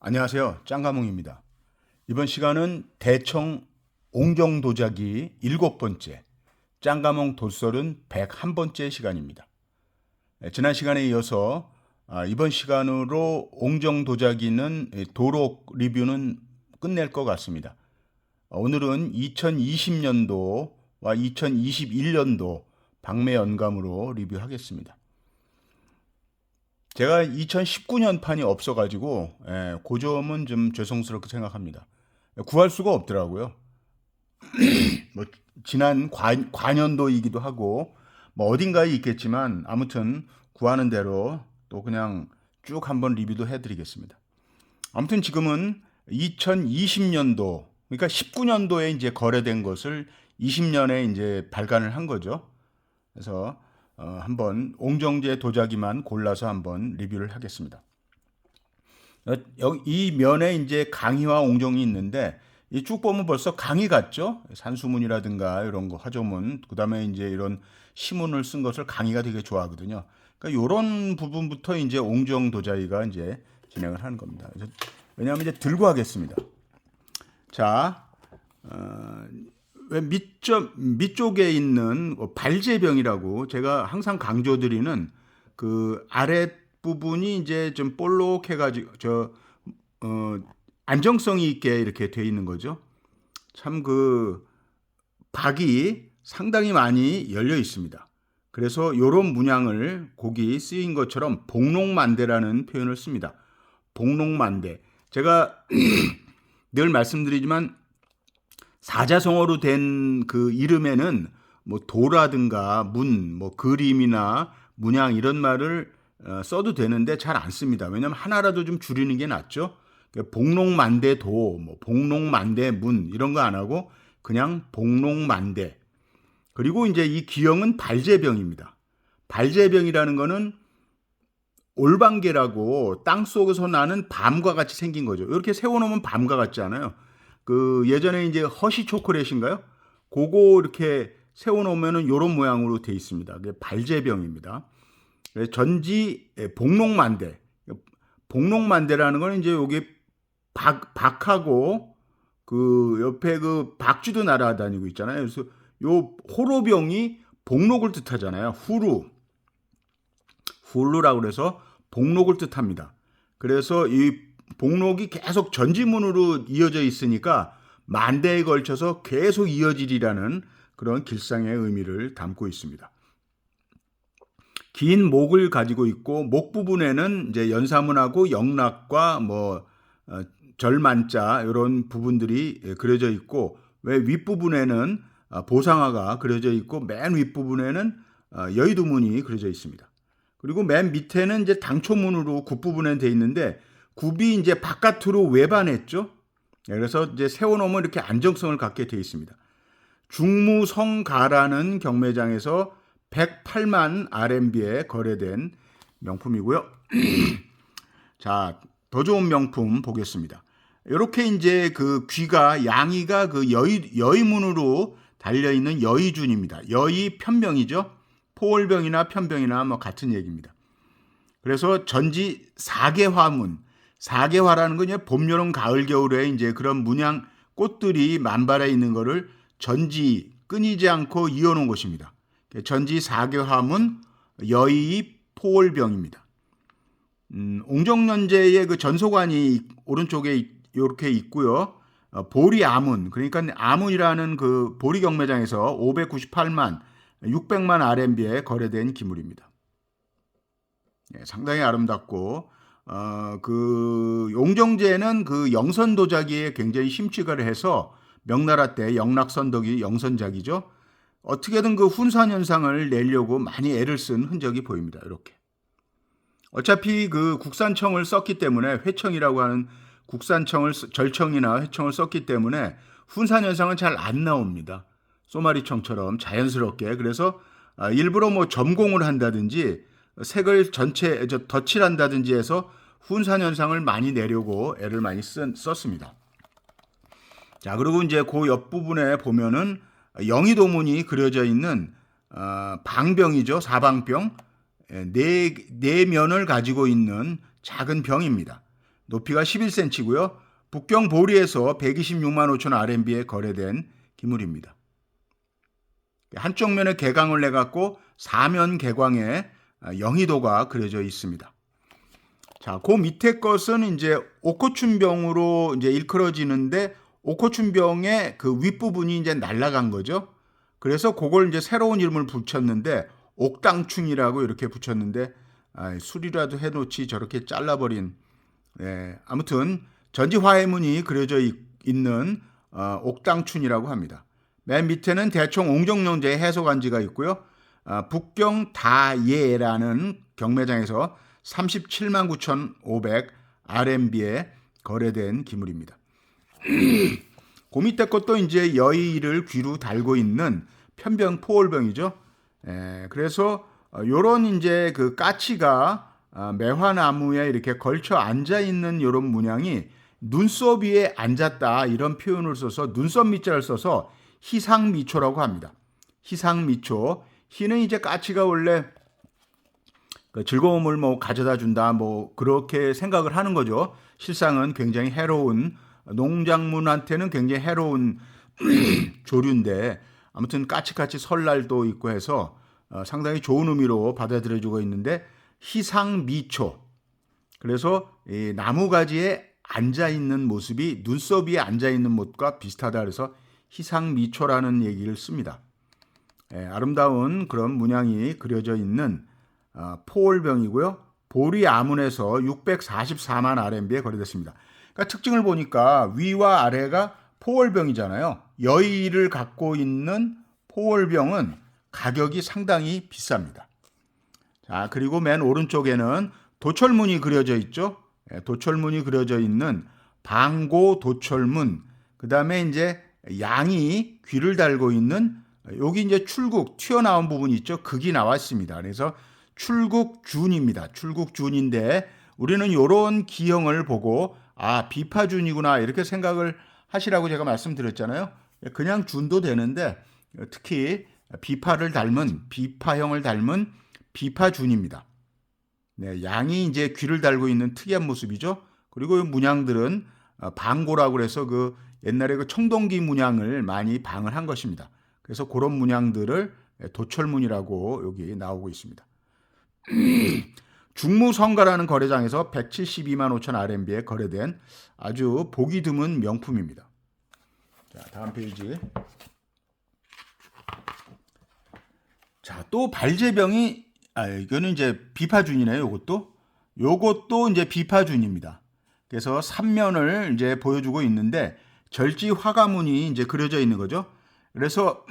안녕하세요. 짱가몽입니다. 이번 시간은 대청 옹정 도자기 7번째, 짱가몽 돌설은 101번째 시간입니다. 지난 시간에 이어서 이번 시간으로 옹정 도자기는 도록 리뷰는 끝낼 것 같습니다. 오늘은 2020년도와 2021년도 방매 연감으로 리뷰하겠습니다. 제가 2019년 판이 없어가지고 그 점은 좀 죄송스럽게 생각합니다. 구할 수가 없더라고요. 뭐 지난 관연도이기도 하고 뭐 어딘가에 있겠지만 아무튼 구하는 대로 또 그냥 쭉 한번 리뷰도 해드리겠습니다. 아무튼 지금은 2020년도 그러니까 19년도에 이제 거래된 것을 20년에 이제 발간을 한 거죠. 그래서 한번 옹정제 도자기만 골라서 한번 리뷰를 하겠습니다. 이 면에 이제 강희와 옹정이 있는데 이 쭉 보면 벌써 강희 같죠? 산수문이라든가 이런 거 화조문, 그다음에 이제 이런 시문을 쓴 것을 강희가 되게 좋아하거든요. 그러니까 이런 부분부터 이제 옹정 도자기가 이제 진행을 하는 겁니다. 왜냐하면 이제 들고 하겠습니다. 자, 왜 밑쪽에 있는 발제병이라고 제가 항상 강조드리는 그 아랫 부분이 이제 좀 볼록해가지고 안정성이 있게 이렇게 돼 있는 거죠. 참 그 박이 상당히 많이 열려 있습니다. 그래서 이런 문양을 거기 쓰인 것처럼 복록만대라는 표현을 씁니다. 복록만대. 제가 늘 말씀드리지만 사자성어로 된 그 이름에는 뭐 도라든가 문, 뭐 그림이나 문양 이런 말을 써도 되는데 잘 안 씁니다. 왜냐하면 하나라도 좀 줄이는 게 낫죠. 복록만대 도, 뭐 복록만대 문 이런 거 안 하고 그냥 복록만대. 그리고 이제 이 기형은 발제병입니다. 발제병이라는 거는 올방개라고 땅 속에서 나는 밤과 같이 생긴 거죠. 이렇게 세워놓으면 밤과 같지 않아요. 그 예전에 이제 허쉬 초콜릿인가요? 그거 이렇게 세워놓으면은 이런 모양으로 돼 있습니다. 그게 발제병입니다. 전지 복록만대. 복록만대라는 거는 이제 여기 박하고 그 옆에 그 박쥐도 날아다니고 있잖아요. 그래서 요 호로병이 복록을 뜻하잖아요. 훌루라고 그래서 복록을 뜻합니다. 그래서 이 복록이 계속 전지문으로 이어져 있으니까 만대에 걸쳐서 계속 이어지리라는 그런 길상의 의미를 담고 있습니다. 긴 목을 가지고 있고 목 부분에는 이제 연사문하고 영락과 뭐 절만자 이런 부분들이 그려져 있고 왜 윗부분에는 보상화가 그려져 있고 맨 윗부분에는 여의도문이 그려져 있습니다. 그리고 맨 밑에는 이제 당초문으로 굽부분에 돼 있는데 굽이 이제 바깥으로 외반했죠. 그래서 이제 세워놓으면 이렇게 안정성을 갖게 돼 있습니다. 중무성가라는 경매장에서 108만 RMB에 거래된 명품이고요. 자, 더 좋은 명품 보겠습니다. 이렇게 이제 그 귀가 양이가 그 여의문으로 달려 있는 여의준입니다. 여의 편병이죠. 포월병이나 편병이나 뭐 같은 얘기입니다. 그래서 전지 4개화문, 4개화라는 건 봄, 여름, 가을, 겨울에 이제 그런 문양 꽃들이 만발해 있는 거를 전지 끊이지 않고 이어놓은 것입니다. 전지 4개화문 여의 포월병입니다. 옹정연제의 그 전소관이 오른쪽에 이렇게 있고요. 보리 아문, 그러니까 아문이라는 그 보리 경매장에서 598만 600만 RMB에 거래된 기물입니다. 상당히 아름답고 그 옹정제는 그 영선 도자기에 굉장히 심취를 해서 명나라 때 영락선덕이 영선작이죠. 어떻게든 그 훈산 현상을 내려고 많이 애를 쓴 흔적이 보입니다. 이렇게. 어차피 그 국산청을 썼기 때문에 회청이라고 하는 국산청을 절청이나 회청을 썼기 때문에 훈산 현상은 잘 안 나옵니다. 소마리청처럼 자연스럽게. 그래서 일부러 뭐 점공을 한다든지 색을 전체 덧칠한다든지 해서 훈산 현상을 많이 내려고 애를 많이 썼습니다. 자, 그리고 이제 그 옆부분에 보면은 영의도문이 그려져 있는 방병이죠. 사방병. 네 면을 가지고 있는 작은 병입니다. 높이가 11cm고요. 북경 보리에서 126만 5천 RMB에 거래된 기물입니다. 한쪽 면에 개광을 내갖고 사면 개광에 영희도가 그려져 있습니다. 자, 그 밑에 것은 이제 옥호춘병으로 이제 일컬어지는데 옥호춘병의 그 윗부분이 이제 날아간 거죠. 그래서 그걸 이제 새로운 이름을 붙였는데 옥당춘이라고 이렇게 붙였는데 수리라도 해놓지 저렇게 잘라버린. 아무튼 전지화해문이 그려져 있는 옥당춘이라고 합니다. 맨 밑에는 대청 옹정영제의 해소간지가 있고요. 북경 다예라는 경매장에서 37만 9,500 RMB에 거래된 기물입니다. 그 밑에 것도 이제 여의를 귀로 달고 있는 편병 포올병이죠. 그래서 요런 이제 그 까치가 매화나무에 이렇게 걸쳐 앉아 있는 요런 문양이 눈썹 위에 앉았다 이런 표현을 써서 눈썹 밑자를 써서 희상미초라고 합니다. 희상미초. 희는 이제 까치가 원래 그 즐거움을 뭐 가져다 준다 뭐 그렇게 생각을 하는 거죠. 실상은 굉장히 해로운, 농작물한테는 굉장히 해로운 조류인데 아무튼 까치까치 설날도 있고 해서 상당히 좋은 의미로 받아들여지고 있는데 희상미초. 그래서 이 나무가지에 앉아있는 모습이 눈썹 위에 앉아있는 모습과 비슷하다 그래서 희상미초라는 얘기를 씁니다. 아름다운 그런 문양이 그려져 있는 포올병이고요. 보리 아문에서 644만 RMB에 거래됐습니다. 그러니까 특징을 보니까 위와 아래가 포올병이잖아요. 여의를 갖고 있는 포올병은 가격이 상당히 비쌉니다. 자, 그리고 맨 오른쪽에는 도철문이 그려져 있죠. 도철문이 그려져 있는 방고 도철문. 그 다음에 이제 양이 귀를 달고 있는 여기 이제 출국 튀어나온 부분이 있죠. 극이 나왔습니다. 그래서 출국준입니다. 출국준인데 우리는 이런 기형을 보고 비파준이구나 이렇게 생각을 하시라고 제가 말씀드렸잖아요. 그냥 준도 되는데 특히 비파를 닮은 비파형을 닮은 비파준입니다. 양이 이제 귀를 달고 있는 특이한 모습이죠. 그리고 이 문양들은 방고라고 해서 그 옛날에 그 청동기 문양을 많이 방을 한 것입니다. 그래서 그런 문양들을 도철문이라고 여기 나오고 있습니다. 중무성가라는 거래장에서 172만 5천 RMB에 거래된 아주 보기 드문 명품입니다. 자, 다음 페이지. 자, 또 발제병이 이거는 이제 비파준이네요. 요것도 이제 비파준입니다. 그래서 3면을 이제 보여주고 있는데 절지 화가문이 이제 그려져 있는 거죠. 그래서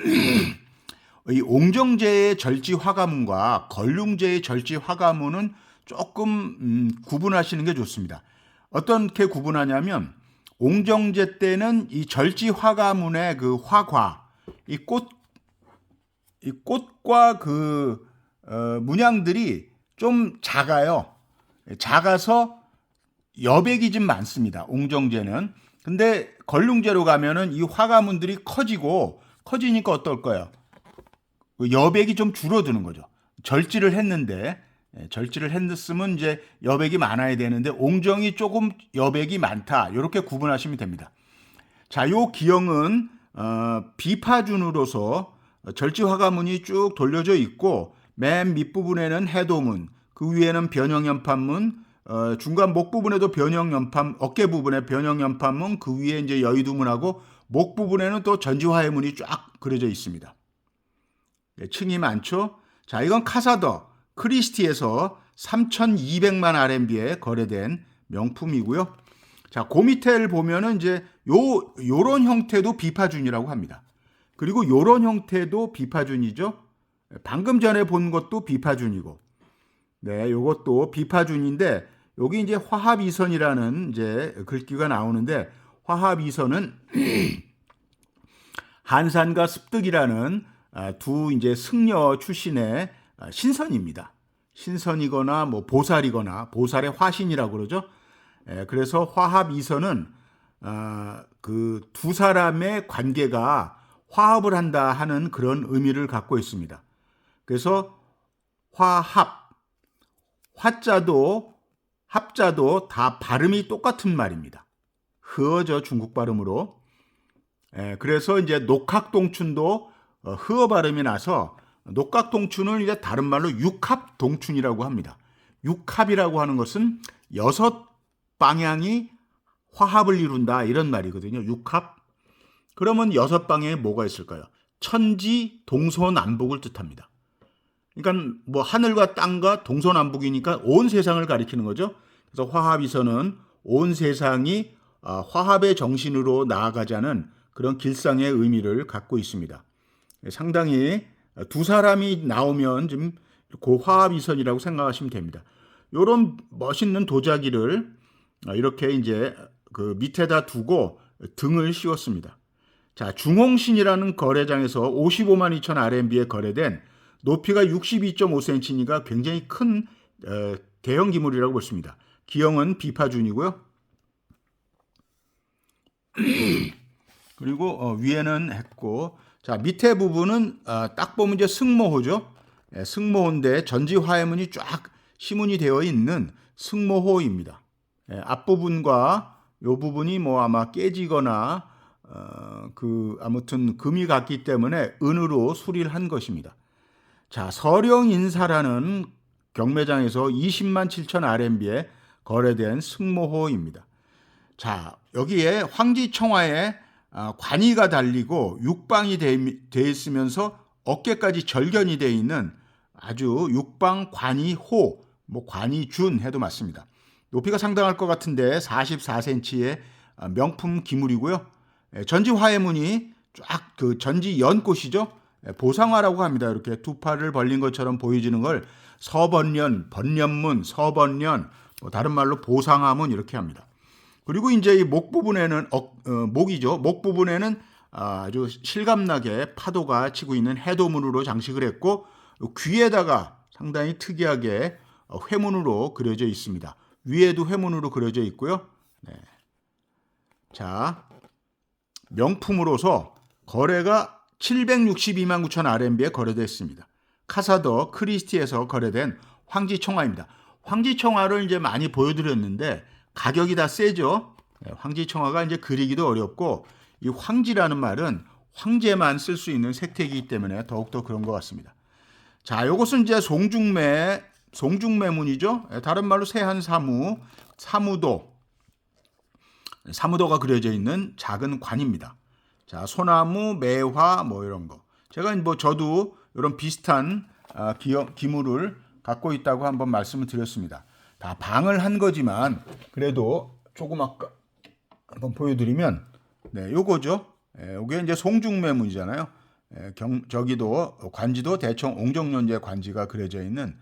이 옹정제의 절지 화가문과 걸륭제의 절지 화가문은 조금 구분하시는 게 좋습니다. 어떻게 구분하냐면 옹정제 때는 이 절지 화가문의 그 화과, 이 꽃과 그 문양들이 좀 작아요. 작아서 여백이 좀 많습니다. 옹정제는. 근데 걸륭제로 가면은 이 화가문들이 커지니까 어떨 거예요? 여백이 좀 줄어드는 거죠. 절지를 했으면 이제 여백이 많아야 되는데 옹정이 조금 여백이 많다. 이렇게 구분하시면 됩니다. 자, 요 기형은 비파준으로서 절지 화가문이 쭉 돌려져 있고 맨 밑부분에는 해도문, 그 위에는 변형연판문, 중간 목 부분에도 변형연판, 어깨 부분에 변형연판문, 그 위에 이제 여의두문하고 목 부분에는 또 전지화해문이 쫙 그려져 있습니다. 층이 많죠. 자, 이건 카사더 크리스티에서 3,200만 RMB에 거래된 명품이고요. 자, 그 밑에를 보면은 이제 요런 형태도 비파준이라고 합니다. 그리고 요런 형태도 비파준이죠. 방금 전에 본 것도 비파준이고. 네, 요것도 비파준인데 여기 이제 화합이선이라는 이제 글귀가 나오는데 화합이선은 한산과 습득이라는 두 이제 승려 출신의 신선입니다. 신선이거나 뭐 보살이거나 보살의 화신이라고 그러죠. 그래서 화합이선은 그 두 사람의 관계가 화합을 한다 하는 그런 의미를 갖고 있습니다. 그래서 화합, 화자도 합자도 다 발음이 똑같은 말입니다. 흐어죠, 중국 발음으로. 그래서 이제 녹학동춘도 흐어 발음이 나서 녹학동춘을 이제 다른 말로 육합동춘이라고 합니다. 육합이라고 하는 것은 6방향이 화합을 이룬다 이런 말이거든요. 육합. 그러면 6방향에 뭐가 있을까요? 천지 동서남북을 뜻합니다. 그러니까 뭐 하늘과 땅과 동서남북이니까 온 세상을 가리키는 거죠. 그래서 화합이서는 온 세상이 화합의 정신으로 나아가자는 그런 길상의 의미를 갖고 있습니다. 상당히 두 사람이 나오면 좀 그 화합이선이라고 생각하시면 됩니다. 이런 멋있는 도자기를 이렇게 이제 그 밑에다 두고 등을 씌웠습니다. 자, 중홍신이라는 거래장에서 55만 2천 RMB에 거래된 높이가 62.5cm니까 굉장히 큰 대형 기물이라고 볼 수 있습니다. 기형은 비파준이고요. 그리고 위에는 했고, 자 밑에 부분은 딱 보면 이제 승모호죠. 승모호인데 전지화해문이 쫙 시문이 되어 있는 승모호입니다. 앞부분과 요 부분이 뭐 아마 깨지거나 아무튼 금이 갔기 때문에 은으로 수리를 한 것입니다. 자, 서령인사라는 경매장에서 20만 7천 RMB에 거래된 승모호입니다. 자, 여기에 황지청화에 관이가 달리고 육방이 되어 있으면서 어깨까지 절견이 되어 있는 아주 육방 관이호, 뭐 관이준 해도 맞습니다. 높이가 상당할 것 같은데 44cm의 명품 기물이고요. 전지화해문이 쫙 그 전지 연꽃이죠. 보상화라고 합니다. 이렇게 두 팔을 벌린 것처럼 보여지는 걸 서번년, 번년문, 서번년, 다른 말로 보상화문 이렇게 합니다. 그리고 이제 이 목 부분에는 목이죠. 목 부분에는 아주 실감나게 파도가 치고 있는 해도문으로 장식을 했고 귀에다가 상당히 특이하게 회문으로 그려져 있습니다. 위에도 회문으로 그려져 있고요. 네. 자, 명품으로서 거래가 762만 9천 RMB에 거래됐습니다. 카사더 크리스티에서 거래된 황지청화입니다. 황지청화를 이제 많이 보여드렸는데 가격이 다 세죠. 황지청화가 이제 그리기도 어렵고 이 황지라는 말은 황제만 쓸 수 있는 색태이기 때문에 더욱더 그런 것 같습니다. 자, 이것은 이제 송중매문이죠. 다른 말로 세한사무, 사무도가 그려져 있는 작은 관입니다. 자, 소나무, 매화 뭐 이런 거. 제가 뭐 저도 이런 비슷한 기물을 갖고 있다고 한번 말씀을 드렸습니다. 다 방을 한 거지만 그래도 조금 아까 한번 보여드리면 요거죠. 요게 이제 송중매문이잖아요. 저기도 관지도 대청 옹정연제 관지가 그려져 있는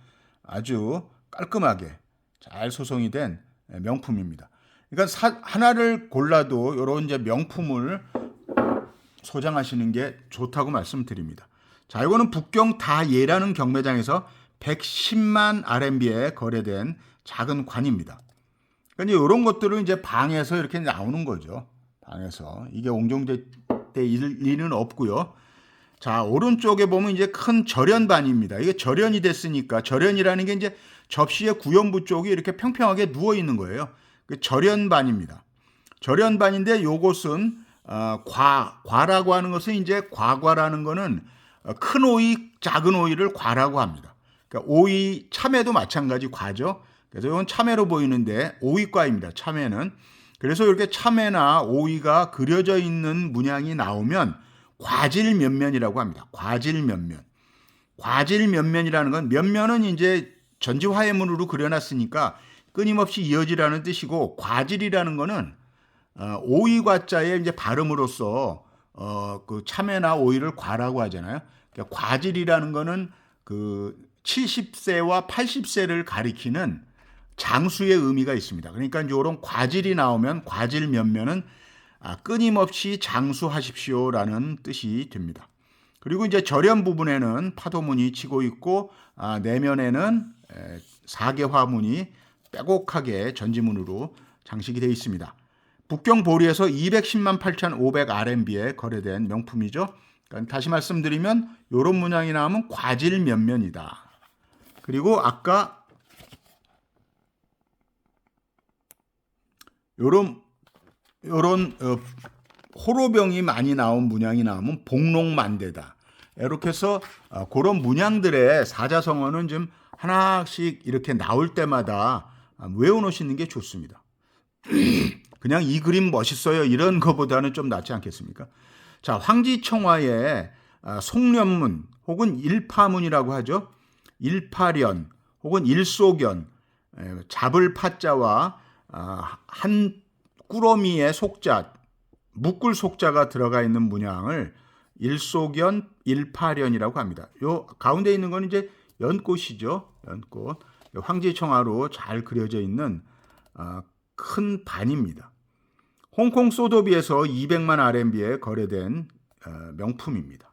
아주 깔끔하게 잘 소송이 된 명품입니다. 그러니까 하나를 골라도 이런 이제 명품을 소장하시는 게 좋다고 말씀드립니다. 자, 이거는 북경 다예라는 경매장에서 110만 RMB에 거래된 작은 관입니다. 그러니까 이런 것들은 이제 방에서 이렇게 나오는 거죠. 방에서 이게 옹정제 때 일리는 없고요. 자, 오른쪽에 보면 이제 큰 절연반입니다. 이게 절연이 됐으니까 절연이라는 게 이제 접시의 구연부 쪽이 이렇게 평평하게 누워 있는 거예요. 그 절연반입니다. 절연반인데 요것은 과라고 하는 것은 이제 과라는 거는 큰 오이, 작은 오이를 과라고 합니다. 그러니까 오이, 참외도 마찬가지 과죠. 그래서 이건 참외로 보이는데 오이과입니다. 참외는. 그래서 이렇게 참외나 오이가 그려져 있는 문양이 나오면 과질면면이라고 합니다. 과질면면. 과질면면이라는 건 면면은 이제 전지화해문으로 그려놨으니까 끊임없이 이어지라는 뜻이고 과질이라는 거는 오이과자의 이제 발음으로서 그 참외나 오이를 과라고 하잖아요. 그러니까 과질이라는 거는 그 70세와 80세를 가리키는 장수의 의미가 있습니다. 그러니까 이런 과질이 나오면 과질면면은 끊임없이 장수하십시오라는 뜻이 됩니다. 그리고 이제 절연 부분에는 파도문이 치고 있고 내면에는 사계화문이 빼곡하게 전지문으로 장식이 되어 있습니다. 북경 보리에서 210만 8,500 RMB에 거래된 명품이죠. 그러니까 다시 말씀드리면 이런 문양이 나오면 과질면면이다. 그리고 아까 요런 호로병이 많이 나온 문양이 나오면 복록만대다. 이렇게 해서 그런 문양들의 사자성어는 좀 하나씩 이렇게 나올 때마다 외워놓으시는 게 좋습니다. 그냥 이 그림 멋있어요 이런 거보다는 좀 낫지 않겠습니까? 자, 황지청화의 송련문 혹은 일파문이라고 하죠. 일파련 혹은 일소견, 잡을 파자와 한 꾸러미의 속자, 묶을 속자가 들어가 있는 문양을 일소견, 일파련이라고 합니다. 요 가운데 있는 건 이제 연꽃이죠. 연꽃. 황지청화로 잘 그려져 있는 큰 반입니다. 홍콩 소도비에서 200만 RMB에 거래된 명품입니다.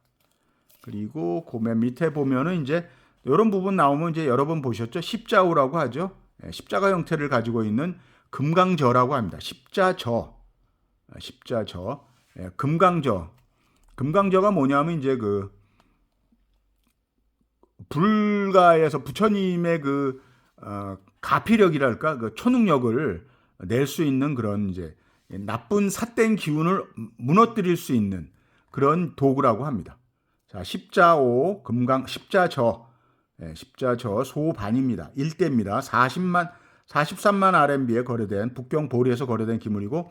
그리고 그 맨 밑에 보면은 이제 이런 부분 나오면 이제 여러 번 보셨죠? 십자우라고 하죠. 십자가 형태를 가지고 있는 금강저라고 합니다. 십자저, 금강저. 금강저가 뭐냐면 이제 그 불가에서 부처님의 그 가피력이랄까, 그 초능력을 낼 수 있는 그런 이제 나쁜 삿된 기운을 무너뜨릴 수 있는 그런 도구라고 합니다. 자, 십자오, 십자저, 십자저 소반입니다. 1대입니다. 43만 RMB에 거래된 북경 보리에서 거래된 기물이고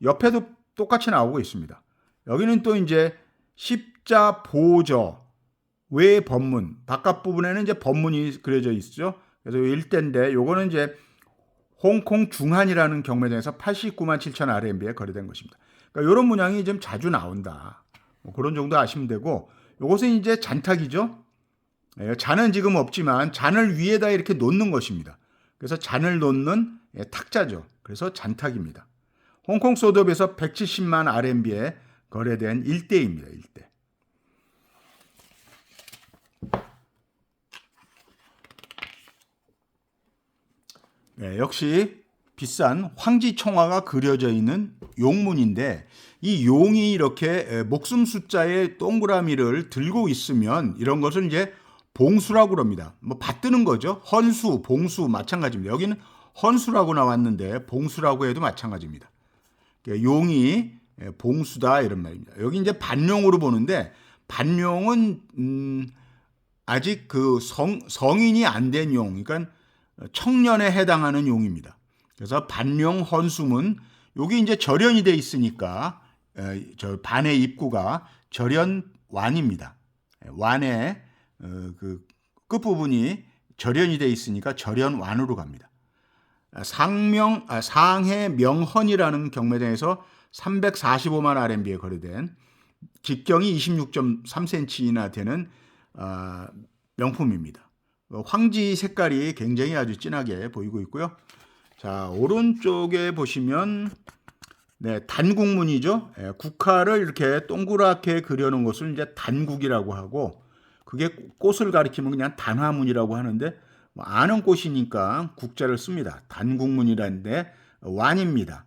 옆에도 똑같이 나오고 있습니다. 여기는 또 이제 십자보저 외 법문, 바깥 부분에는 이제 법문이 그려져 있죠. 그래서 1대인데 요거는 이제 홍콩 중한이라는 경매장에서 89만 7천 RMB에 거래된 것입니다. 그러니까 이런 문양이 좀 자주 나온다. 뭐 그런 정도 아시면 되고, 요것은 이제 잔탁이죠. 잔은 지금 없지만 잔을 위에다 이렇게 놓는 것입니다. 그래서 잔을 놓는 탁자죠. 그래서 잔탁입니다. 홍콩 소덥에서 170만 RMB에 거래된 1대입니다. 1대. 네, 역시 비싼 황지청화가 그려져 있는 용문인데 이 용이 이렇게 목숨 숫자의 동그라미를 들고 있으면 이런 것을 이제 봉수라고 그럽니다. 뭐 받드는 거죠. 헌수, 봉수 마찬가지입니다. 여기는 헌수라고 나왔는데 봉수라고 해도 마찬가지입니다. 용이 봉수다 이런 말입니다. 여기 이제 반용으로 보는데 반용은 아직 그 성인이 안 된 용, 그러니까 청년에 해당하는 용입니다. 그래서 반용 헌수문, 여기 이제 절연이 돼 있으니까 저 반의 입구가 절연완입니다. 완의 그 끝부분이 절연이 돼 있으니까 절연완으로 갑니다. 상해 명헌이라는 경매장에서 345만 RMB에 거래된 직경이 26.3cm나 되는 명품입니다. 황지 색깔이 굉장히 아주 진하게 보이고 있고요. 자, 오른쪽에 보시면 단국문이죠. 국화를 이렇게 동그랗게 그려놓은 것을 이제 단국이라고 하고, 그게 꽃을 가리키면 그냥 단화문이라고 하는데 아는 꽃이니까 국자를 씁니다. 단국문이라는데 완입니다.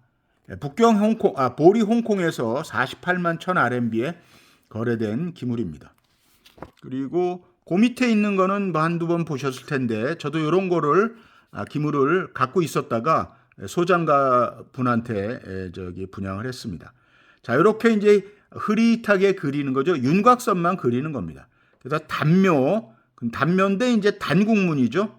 북경 보리 홍콩에서 48만 1000 RMB에 거래된 기물입니다. 그리고 그 밑에 있는 거는 한두 번 보셨을 텐데 저도 이런 거를 기물을 갖고 있었다가 소장가 분한테 분양을 했습니다. 자, 이렇게 이제 흐릿하게 그리는 거죠. 윤곽선만 그리는 겁니다. 그래서 단묘인데 이제 단국문이죠.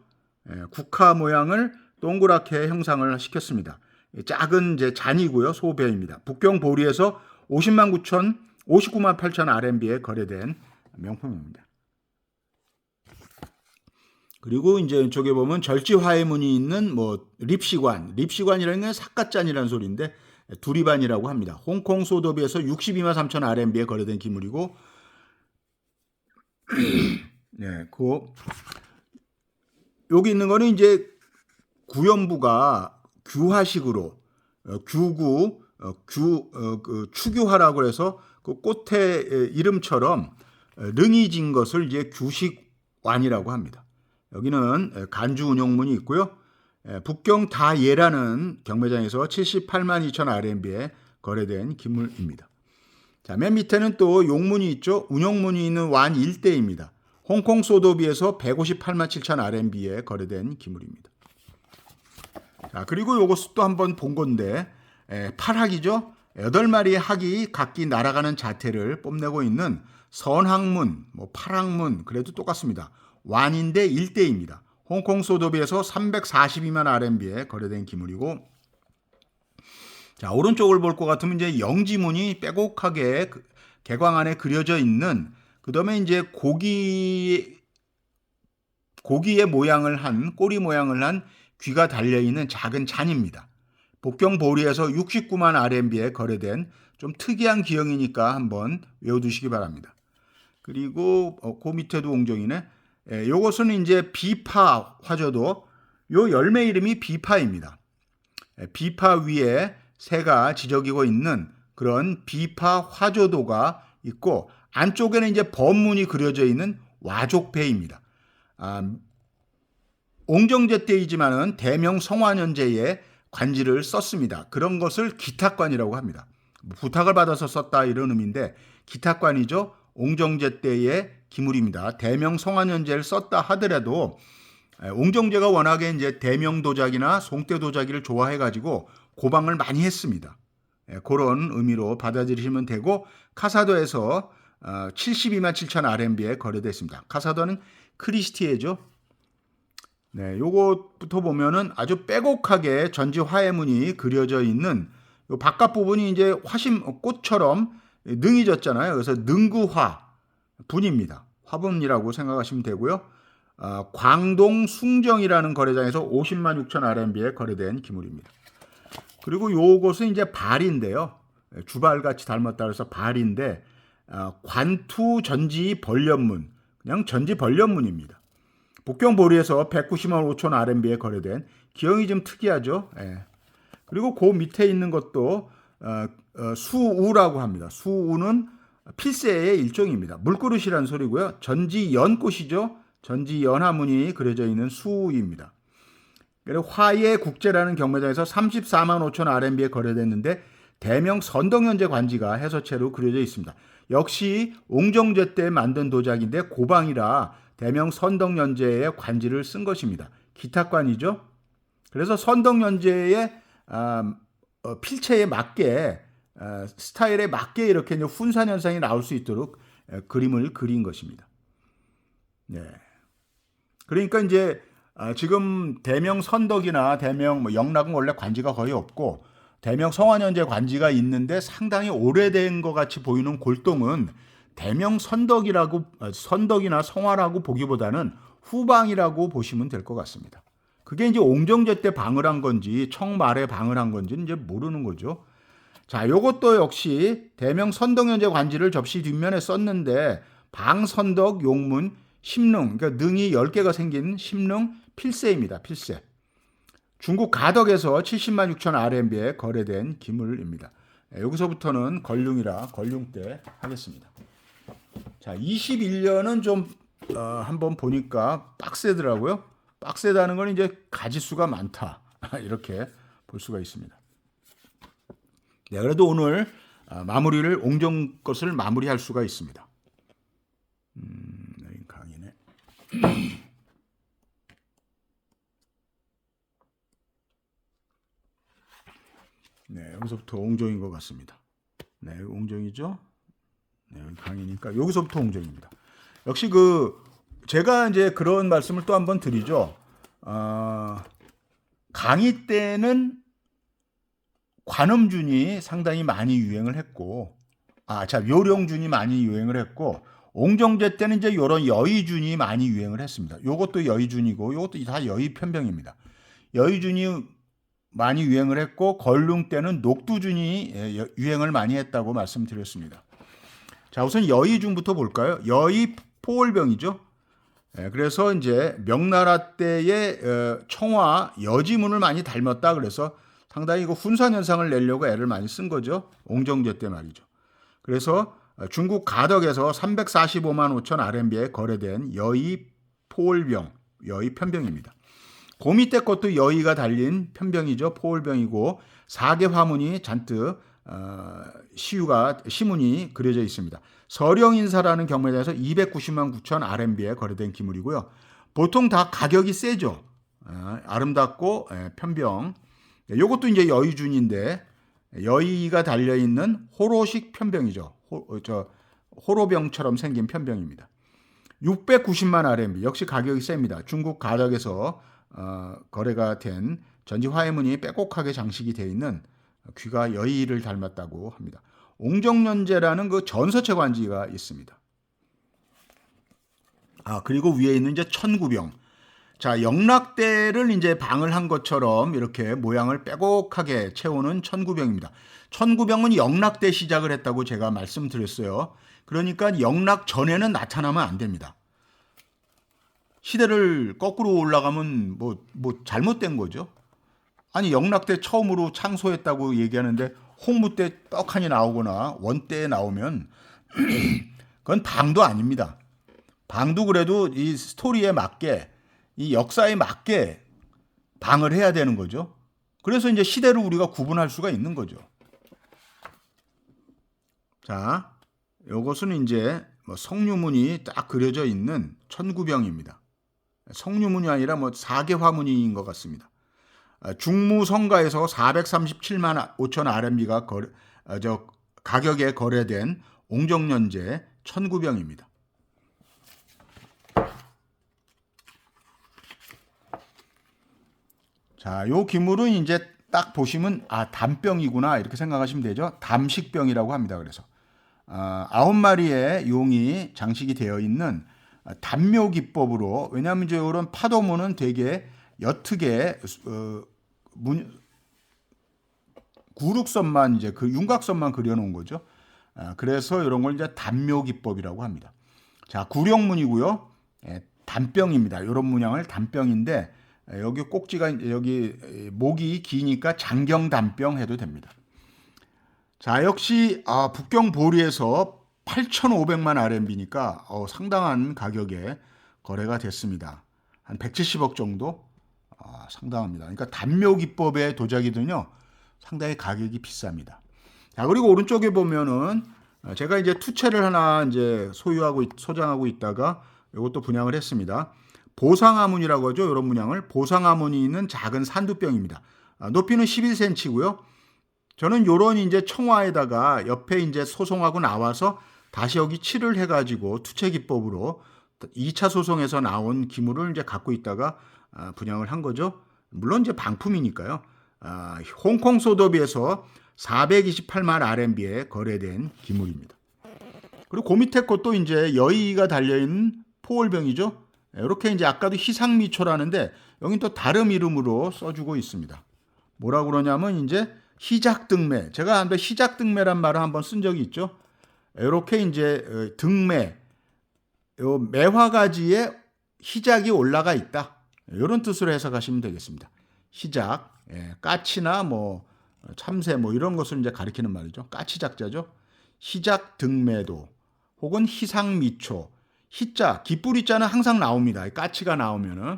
국화 모양을 동그랗게 형상을 시켰습니다. 작은 이제 잔이고요. 소배입니다. 북경 보리에서 59만 8천 RMB에 거래된 명품입니다. 그리고 이제 이쪽에 보면 절지화해문이 있는 립시관이라는 게 삿갓잔이라는 소리인데 두리반이라고 합니다. 홍콩 소도비에서 62만 3천 RMB에 거래된 기물이고, 여기 있는 거는 이제 구연부가 규화식으로 추규화라고 해서 그 꽃의 이름처럼 릉이 진 것을 이제 규식완이라고 합니다. 여기는 간주 운용문이 있고요. 북경 다예라는 경매장에서 78만 2천 RMB에 거래된 기물입니다. 자, 맨 밑에는 또 용문이 있죠. 운용문이 있는 완 1대입니다. 홍콩 소도비에서 158만 7천 RMB에 거래된 기물입니다. 자, 그리고 이것도 한번 본 건데 팔학이죠. 8마리의 학이 각기 날아가는 자태를 뽐내고 있는 선학문, 팔학문 그래도 똑같습니다. 완인대 1대입니다. 홍콩 소도비에서 342만 RMB에 거래된 기물이고, 자, 오른쪽을 볼 것 같으면 이제 영지문이 빼곡하게 개광 안에 그려져 있는, 그다음에 이제 고기의 모양을 한, 꼬리 모양을 한 귀가 달려 있는 작은 잔입니다. 복경 보리에서 69만 RMB에 거래된 좀 특이한 기형이니까 한번 외워두시기 바랍니다. 그리고 그 밑에도 옹정이네. 요것은 이제 비파 화저도, 요 열매 이름이 비파입니다. 비파 위에 새가 지저귀고 있는 그런 비파 화조도가 있고, 안쪽에는 이제 법문이 그려져 있는 와족배입니다. 옹정제 때이지만은 대명 성화년제에 관지를 썼습니다. 그런 것을 기탁관이라고 합니다. 부탁을 받아서 썼다 이런 의미인데 기탁관이죠. 옹정제 때의 기물입니다. 대명 성화년제를 썼다 하더라도 옹정제가 워낙에 이제 대명 도자기나 송대 도자기를 좋아해가지고 고방을 많이 했습니다. 그런 의미로 받아들이시면 되고, 카사도에서 72만 7천 RMB에 거래됐습니다. 카사도는 크리스티에죠. 네, 요것부터 보면은 아주 빼곡하게 전지 화해문이 그려져 있는 요 바깥 부분이 이제 화심 꽃처럼 능이 졌잖아요. 그래서 능구화 분입니다. 화분이라고 생각하시면 되고요. 광동 숭정이라는 거래장에서 50만 6천 RMB에 거래된 기물입니다. 그리고 요것은 이제 발인데요. 주발같이 닮았다 그래서 발인데, 관투 전지 벌련문, 그냥 전지 벌련문입니다. 복경 보리에서 190만 5천 RMB에 거래된 기형이 좀 특이하죠. 그리고 그 밑에 있는 것도 수우라고 합니다. 수우는 필세의 일종입니다. 물그릇이라는 소리고요. 전지 연꽃이죠. 전지 연화문이 그려져 있는 수우입니다. 그리고 화예 국제라는 경매장에서 34만 5천 RMB에 거래됐는데 대명 선덕연제 관지가 해서체로 그려져 있습니다. 역시 옹정제 때 만든 도자기인데 고방이라 대명 선덕연제의 관지를 쓴 것입니다. 기탁관이죠. 그래서 선덕연제의 필체에 맞게, 스타일에 맞게 이렇게 훈산 현상이 나올 수 있도록 그림을 그린 것입니다. 네. 그러니까 이제 지금 대명 선덕이나 대명 영락은 원래 관지가 거의 없고, 대명 성화년제 관지가 있는데 상당히 오래된 것 같이 보이는 골동은 대명 선덕이나 성화라고 보기보다는 후방이라고 보시면 될 것 같습니다. 그게 이제 옹정제 때 방을 한 건지 청말에 방을 한 건지는 이제 모르는 거죠. 자, 요것도 역시 대명 선덕연제 관지를 접시 뒷면에 썼는데 방선덕 용문 심릉, 그러니까 능이 10개가 생긴 심릉 필세입니다. 필세. 중국 가덕에서 70만 6천 RMB에 거래된 기물입니다. 여기서부터는 걸륭이라 걸륭대 하겠습니다. 자, 21년은 좀 한번 보니까 빡세더라고요. 빡세다는 건 이제 가지수가 많다 이렇게 볼 수가 있습니다. 네, 그래도 오늘 마무리를 옹정 것을 마무리할 수가 있습니다. 여기 강의네. 네, 여기서부터 옹정인 것 같습니다. 네, 옹정이죠. 네, 강의니까 여기서부터 옹정입니다. 역시 제가 이제 그런 말씀을 또 한번 드리죠. 강의 때는 관음준이 상당히 많이 유행을 했고, 묘령준이 많이 유행을 했고, 옹정제 때는 이제 이런 여의준이 많이 유행을 했습니다. 요것도 여의준이고, 요것도 다 여의 편병입니다. 여의준이 많이 유행을 했고, 걸룽 때는 녹두준이 유행을 많이 했다고 말씀드렸습니다. 자, 우선 여의준부터 볼까요? 여의 포월병이죠. 그래서 이제 명나라 때의 청화 여지문을 많이 닮았다 그래서 상당히 훈산 현상을 내려고 애를 많이 쓴 거죠. 옹정제 때 말이죠. 그래서 중국 가덕에서 345만 5천 RMB에 거래된 여의 포월병, 여의 편병입니다. 그 밑에 것도 여의가 달린 편병이죠. 포월병이고 4개 화문이 잔뜩 시문이 그려져 있습니다. 서령인사라는 경매장에서 290만 9천 RMB에 거래된 기물이고요. 보통 다 가격이 세죠. 아름답고 편병. 이것도 이제 여의준인데 여의가 달려있는 호로식 편병이죠. 호로병처럼 생긴 편병입니다. 690만 RMB, 역시 가격이 셉니다. 중국 가덕에서 거래가 된 전지 화해문이 빼곡하게 장식이 되어 있는 귀가 여의를 닮았다고 합니다. 옹정연제라는 그 전서체 관지가 있습니다. 그리고 위에 있는 이제 천구병. 자, 영락대를 이제 방을 한 것처럼 이렇게 모양을 빼곡하게 채우는 천구병입니다. 천구병은 영락대 시작을 했다고 제가 말씀드렸어요. 그러니까 영락 전에는 나타나면 안 됩니다. 시대를 거꾸로 올라가면 뭐 잘못된 거죠. 아니, 영락대 처음으로 창소했다고 얘기하는데 홍무 때 떡하니 나오거나 원때에 나오면 그건 방도 아닙니다. 방도 그래도 이 스토리에 맞게, 이 역사에 맞게 방을 해야 되는 거죠. 그래서 이제 시대를 우리가 구분할 수가 있는 거죠. 자, 요것은 이제 성류문이 딱 그려져 있는 천구병입니다. 성류문이 아니라 사계화문인 것 같습니다. 중무성가에서 437만 5천 RMB가 가격에 거래된 옹정연제 천구병입니다. 자, 요 기물은 이제 딱 보시면 담병이구나 이렇게 생각하시면 되죠. 담식병이라고 합니다. 그래서 9마리의 용이 장식이 되어 있는 담묘 기법으로, 왜냐하면 이제 이런 파도문은 되게 옅게 구룩선만 이제 그 윤곽선만 그려놓은 거죠. 그래서 이런 걸 이제 담묘 기법이라고 합니다. 자, 구령문이고요. 담병입니다. 이런 문양을 담병인데 여기 꼭지가 여기 목이 기니까 장경담병 해도 됩니다. 자, 역시 북경 보리에서 8,500만 RMB니까 상당한 가격에 거래가 됐습니다. 한 170억 정도? 상당합니다. 그러니까 담묘 기법의 도자기들은요, 상당히 가격이 비쌉니다. 자, 그리고 오른쪽에 보면은 제가 이제 투체를 하나 이제 소장하고 있다가 이것도 분양을 했습니다. 보상화문이라고 하죠. 이런 문양을. 보상화문이 있는 작은 산두병입니다. 높이는 11cm고요. 저는 요런 이제 청화에다가 옆에 이제 소송하고 나와서 다시 여기 칠을 해가지고 투체 기법으로 2차 소송에서 나온 기물을 이제 갖고 있다가 분양을 한 거죠. 물론 이제 방품이니까요. 홍콩 소더비에서 428만 RMB에 거래된 기물입니다. 그리고 그 밑에 것도 이제 여의가 달려있는 포월병이죠. 이렇게 이제 아까도 희상미초라는데 여긴 또 다른 이름으로 써주고 있습니다. 뭐라고 그러냐면 이제 희작등매. 제가 한번 희작등매란 말을 한번 쓴 적이 있죠. 이렇게 이제 등매, 요 매화가지에 희작이 올라가 있다. 이런 뜻으로 해석하시면 되겠습니다. 희작, 까치나 참새 이런 것을 이제 가리키는 말이죠. 까치작자죠. 희작등매도 혹은 희상미초. 희자, 기뿌리자는 항상 나옵니다. 까치가 나오면은.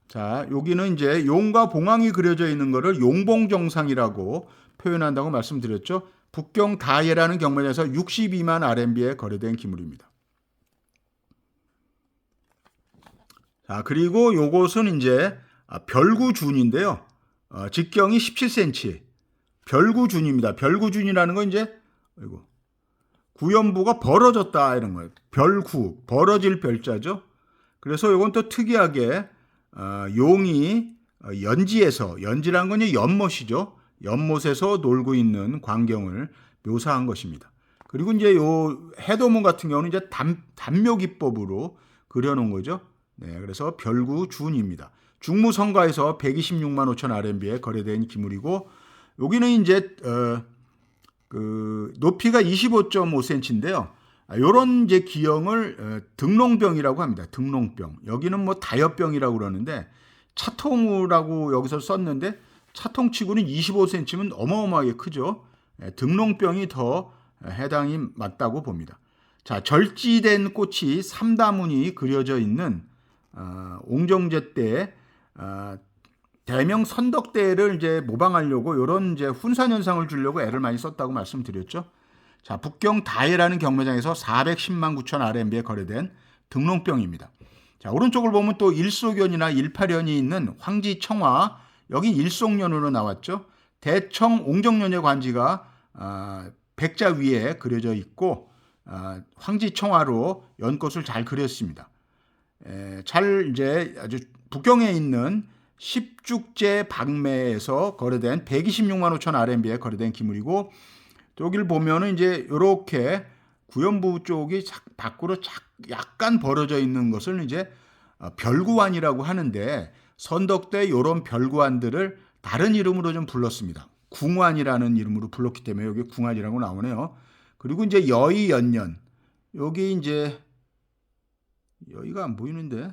자, 여기는 이제 용과 봉황이 그려져 있는 거를 용봉정상이라고 표현한다고 말씀드렸죠. 북경 다예라는 경매에서 62만 RMB에 거래된 기물입니다. 자, 그리고 요것은 이제 별구준인데요. 직경이 17cm. 별구준입니다. 별구준이라는 건 이제 구연부가 벌어졌다 이런 거예요. 별구, 벌어질 별자죠. 그래서 이건 또 특이하게 용이 연지라는 건 이제 연못이죠. 연못에서 놀고 있는 광경을 묘사한 것입니다. 그리고 이제 요 해도문 같은 경우는 이제 담묘 기법으로 그려놓은 거죠. 네, 그래서 별구준입니다. 중무성가에서 126만 5천 RMB에 거래된 기물이고, 여기는 이제 높이가 25.5cm인데요. 요런 이제 기형을 등롱병이라고 합니다. 등롱병. 여기는 다엽병이라고 그러는데 차통이라고 여기서 썼는데 차통치고는 25cm면 어마어마하게 크죠. 등롱병이 더 해당이 맞다고 봅니다. 자, 절지된 꽃이 삼다문이 그려져 있는 옹정제 때 대명 선덕대를 이제 모방하려고 이런 이제 훈산 현상을 주려고 애를 많이 썼다고 말씀드렸죠. 자, 북경 다예라는 경매장에서 410만 9천 RMB에 거래된 등롱병입니다. 자, 오른쪽을 보면 또 일소견이나 일파련이 있는 황지청화, 여기 일송년으로 나왔죠. 대청 옹정연의 관지가 백자 위에 그려져 있고 황지청화로 연꽃을 잘 그렸습니다. 잘 이제 아주 북경에 있는 십죽제 박매에서 거래된 126만 5천 RMB에 거래된 기물이고, 여기를 보면은 이제 이렇게 구연부 쪽이 밖으로 약간 벌어져 있는 것을 이제 별구환이라고 하는데, 선덕대 이런 별구환들을 다른 이름으로 좀 불렀습니다. 궁환이라는 이름으로 불렀기 때문에 여기 궁환이라고 나오네요. 그리고 이제 여의연년, 여기 이제 여기가 안 보이는데,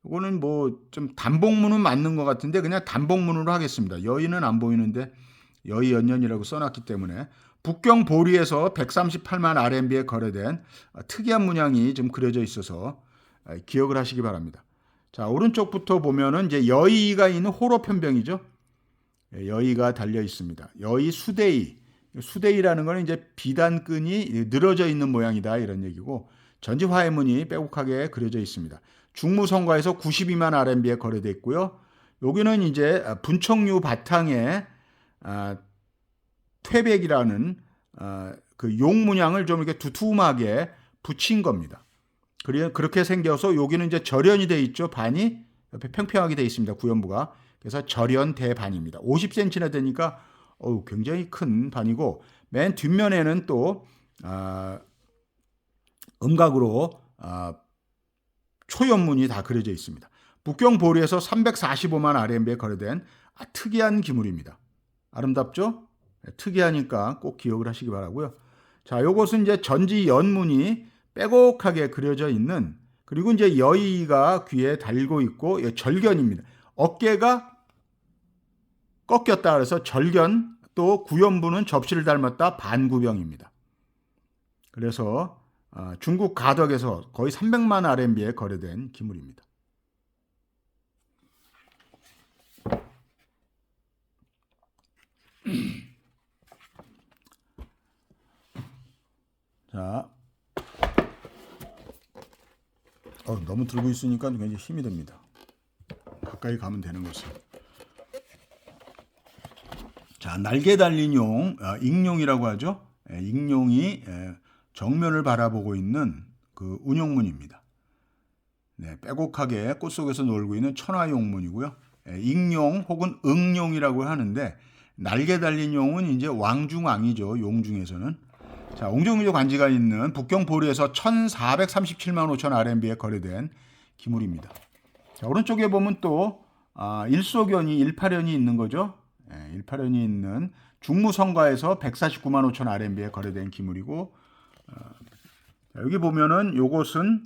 이거는 뭐 좀 단복문은 맞는 것 같은데 그냥 단복문으로 하겠습니다. 여의는 안 보이는데 여의연년이라고 써놨기 때문에 북경 보리에서 138만 RMB에 거래된 특이한 문양이 좀 그려져 있어서 기억을 하시기 바랍니다. 자, 오른쪽부터 보면은 이제 여의가 있는 호로 편병이죠. 여의가 달려 있습니다. 여의 수대의. 수대의라는 것은 이제 비단끈이 늘어져 있는 모양이다 이런 얘기고, 전지 화해문이 빼곡하게 그려져 있습니다. 중무성과에서 92만 RMB에 거래돼 있고요. 여기는 이제 분청류 바탕에 퇴백이라는 그 용문양을 좀 이렇게 두툼하게 붙인 겁니다. 그렇게 생겨서 여기는 이제 절연이 돼 있죠. 반이 옆에 평평하게 돼 있습니다. 구연부가. 그래서 절연 대반입니다. 50cm나 되니까 굉장히 큰 반이고, 맨 뒷면에는 또 음각으로 초연문이 다 그려져 있습니다. 북경 보리에서 345만 RMB에 거래된 특이한 기물입니다. 아름답죠? 특이하니까 꼭 기억을 하시기 바라고요. 자, 요것은 이제 전지 연문이 빼곡하게 그려져 있는, 그리고 이제 여의가 귀에 달고 있고 절견입니다. 어깨가 꺾였다 그래서 절견, 또 구연부는 접시를 닮았다 반구병입니다. 그래서 중국 가덕에서 거의 300만 RMB에 거래된 기물입니다. 자, 너무 들고 있으니까 굉장히 힘이 듭니다. 가까이 가면 되는 것을. 자, 날개 달린 용, 익룡이라고 하죠. 익룡이 정면을 바라보고 있는 그 운용문입니다. 네, 빼곡하게 꽃 속에서 놀고 있는 천하용문이고요. 익룡 혹은 응룡이라고 하는데, 날개 달린 용은 이제 왕중왕이죠. 용 중에서는. 자, 옹정유조 관지가 있는 북경 보리에서 1,437만 5천 RMB에 거래된 기물입니다. 자, 오른쪽에 보면 또 일소견이 18연이 있는 거죠. 18연이 있는 중무성가에서 149만 5천 RMB에 거래된 기물이고, 여기 보면은 요것은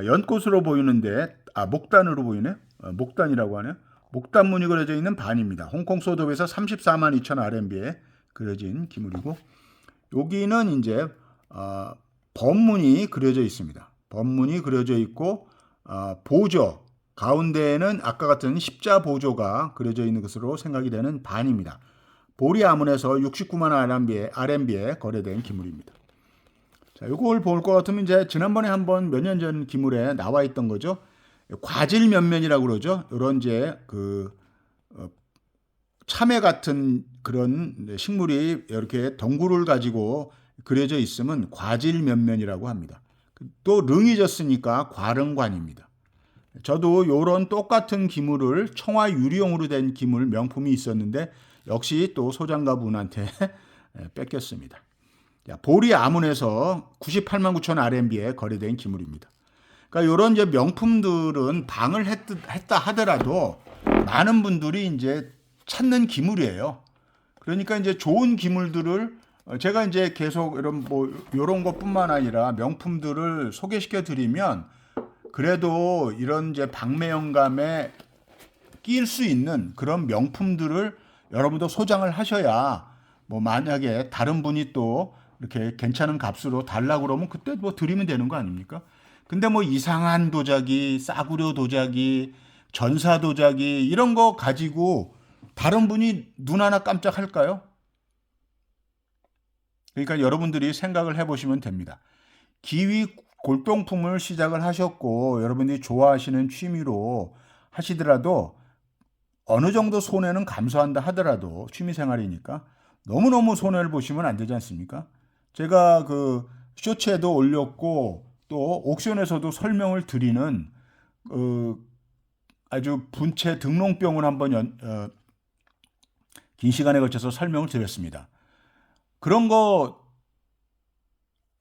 연꽃으로 보이는데 목단으로 보이네. 목단이라고 하네요. 목단문이 그려져 있는 반입니다. 홍콩 소도에서 34만 2천 RMB에 그려진 기물이고, 여기는 이제 범문이 그려져 있습니다. 범문이 그려져 있고 보조 가운데에는 아까 같은 십자 보조가 그려져 있는 것으로 생각이 되는 반입니다. 보리 아문에서 69만 RMB에 거래된 기물입니다. 자, 이걸 볼 것 같으면 이제 지난번에 한번 몇 년 전 기물에 나와 있던 거죠. 과질면면이라고 그러죠. 이런 이제 그 참외 같은 그런 식물이 이렇게 덩굴을 가지고 그려져 있으면 과질면면이라고 합니다. 또 릉이 졌으니까 과릉관입니다. 저도 이런 똑같은 기물을 청화 유리용으로 된 기물 명품이 있었는데 역시 또 소장가 분한테 뺏겼습니다. 보리 아문에서 98만 9천 RMB에 거래된 기물입니다. 그러니까 이런 이제 명품들은 방을 했다 하더라도 많은 분들이 이제 찾는 기물이에요. 그러니까 이제 좋은 기물들을 제가 이제 계속 이런 것뿐만 아니라 명품들을 소개시켜 드리면 그래도 이런 이제 박매 영감에 끼일 수 있는 그런 명품들을 여러분도 소장을 하셔야 뭐 만약에 다른 분이 또 이렇게 괜찮은 값으로 달라고 그러면 그때 뭐 드리면 되는 거 아닙니까? 근데 뭐 이상한 도자기, 싸구려 도자기, 전사 도자기 이런 거 가지고 다른 분이 눈 하나 깜짝할까요? 그러니까 여러분들이 생각을 해보시면 됩니다. 기위 골동품을 시작을 하셨고 여러분들이 좋아하시는 취미로 하시더라도 어느 정도 손해는 감수한다 하더라도 취미생활이니까 너무너무 손해를 보시면 안 되지 않습니까? 제가 그 쇼츠에도 올렸고 또 옥션에서도 설명을 드리는 아주 분체 등롱병을 한번 긴 시간에 걸쳐서 설명을 드렸습니다. 그런 거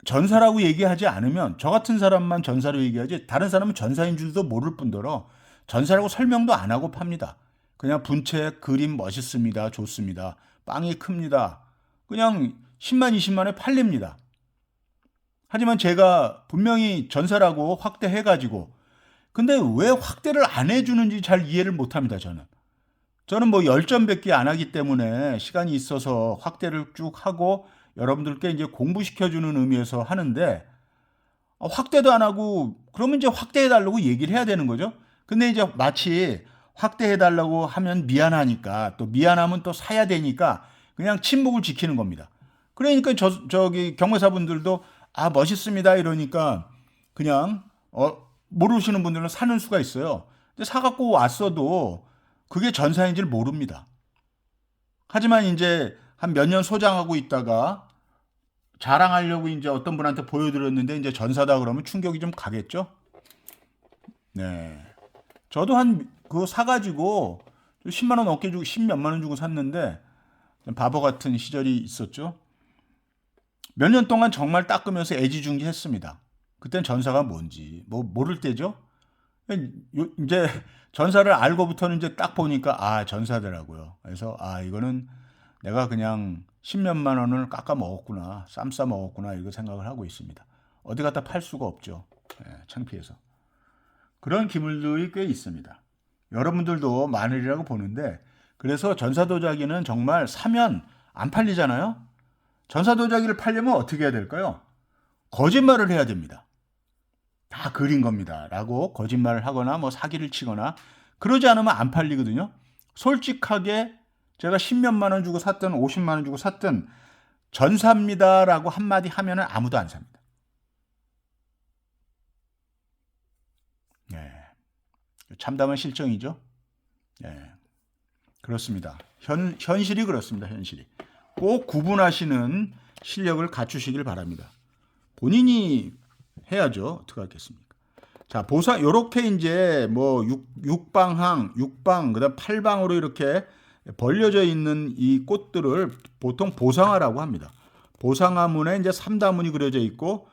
전사라고 얘기하지 않으면 저 같은 사람만 전사로 얘기하지 다른 사람은 전사인 줄도 모를 뿐더러 전사라고 설명도 안 하고 팝니다. 그냥 분체 그림 멋있습니다. 좋습니다. 빵이 큽니다. 그냥 10만 20만에 팔립니다. 하지만 제가 분명히 전사라고 확대해가지고 근데 왜 확대를 안 해주는지 잘 이해를 못합니다. 저는 뭐 10점밖에 안 하기 때문에 시간이 있어서 확대를 쭉 하고 여러분들께 이제 공부시켜주는 의미에서 하는데 확대도 안 하고 그러면 이제 확대해달라고 얘기를 해야 되는 거죠. 근데 이제 마치 확대해달라고 하면 미안하니까 또 미안하면 또 사야 되니까 그냥 침묵을 지키는 겁니다. 그러니까 저기 경매사분들도 멋있습니다 이러니까 그냥 모르시는 분들은 사는 수가 있어요. 근데 사갖고 왔어도 그게 전사인지를 모릅니다. 하지만 이제 한 몇 년 소장하고 있다가 자랑하려고 이제 어떤 분한테 보여드렸는데 이제 전사다 그러면 충격이 좀 가겠죠? 네. 저도 그거 사가지고 10만 원 넘게 주고 10몇만 원 주고 샀는데 바보 같은 시절이 있었죠. 몇 년 동안 정말 닦으면서 애지중지했습니다. 그땐 전사가 뭔지 모를 때죠. 이제 전사를 알고부터는 이제 딱 보니까 전사더라고요. 그래서 이거는 내가 그냥 10몇만 원을 깎아 먹었구나, 쌈 싸 먹었구나 이거 생각을 하고 있습니다. 어디 갖다 팔 수가 없죠. 창피해서. 그런 기물들이 꽤 있습니다. 여러분들도 많으리라고 보는데 그래서 전사도자기는 정말 사면 안 팔리잖아요. 전사도자기를 팔려면 어떻게 해야 될까요? 거짓말을 해야 됩니다. 다 그린 겁니다. 라고 거짓말을 하거나 뭐 사기를 치거나 그러지 않으면 안 팔리거든요. 솔직하게 제가 10몇만 원 주고 샀든 50만 원 주고 샀든 전사입니다. 라고 한마디 하면은 아무도 안 삽니다. 네. 참담한 실정이죠. 네. 그렇습니다. 현실이 그렇습니다. 현실이. 꼭 구분하시는 실력을 갖추시길 바랍니다. 본인이 해야죠. 어떻게 하겠습니까? 자, 요렇게 이제 뭐 6방, 그다음 8방으로 이렇게 벌려져 있는 이 꽃들을 보통 보상화라고 합니다. 보상화문에 이제 3다문이 그려져 있고